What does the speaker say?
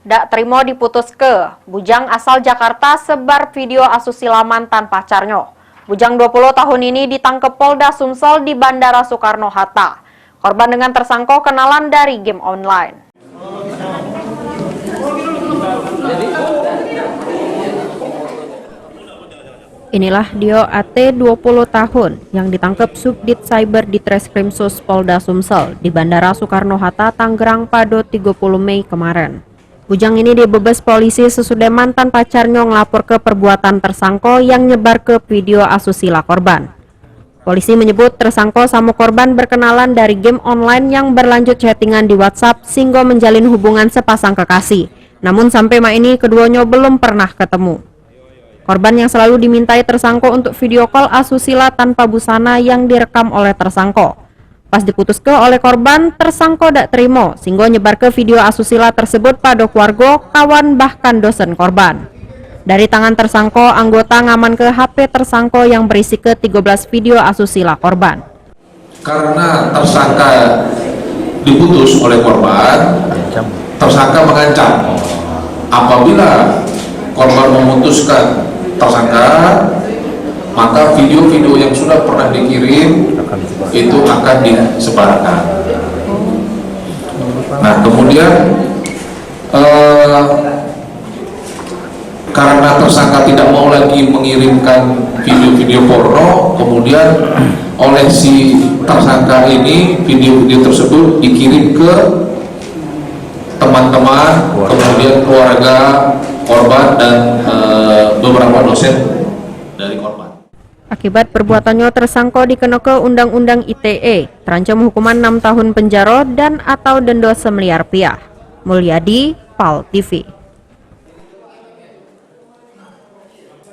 Dak terima diputus ke, bujang asal Jakarta sebar video asusila mantan pacarnya. Bujang 20 tahun ini ditangkap Polda Sumsel di Bandara Soekarno-Hatta. Korban dengan tersangka kenalan dari game online. Inilah Dio AT 20 tahun yang ditangkap Subdit Cyber di Treskrimsus Polda Sumsel di Bandara Soekarno-Hatta, Tangerang pada 30 Mei kemarin. Bujang ini dibebas polisi sesudah mantan pacarnya ngelapor ke perbuatan tersangka yang nyebar ke video asusila korban. Polisi menyebut tersangka sama korban berkenalan dari game online yang berlanjut chattingan di WhatsApp sehingga menjalin hubungan sepasang kekasih. Namun sampai ini keduanya belum pernah ketemu. Korban yang selalu dimintai tersangka untuk video call asusila tanpa busana yang direkam oleh tersangka. Pas diputus ke oleh korban, tersangka tidak terima sehingga nyebar ke video asusila tersebut pada keluarga, kawan bahkan dosen korban. Dari tangan tersangka, anggota ngaman ke HP tersangka yang berisi ke 13 video asusila korban. Karena tersangka diputus oleh korban, tersangka mengancam apabila korban memutuskan tersangka, maka video-video yang sudah pernah dikirim itu akan disebarkan. Nah, kemudian karena tersangka tidak mau lagi mengirimkan video-video porno, kemudian oleh si tersangka ini video-video tersebut dikirim ke teman-teman, kemudian keluarga korban dan beberapa dosen dari korban. Akibat perbuatannya tersangka dikenakan Undang-Undang ITE, terancam hukuman 6 tahun penjara dan atau denda $1 miliar. Mulyadi, PAL TV.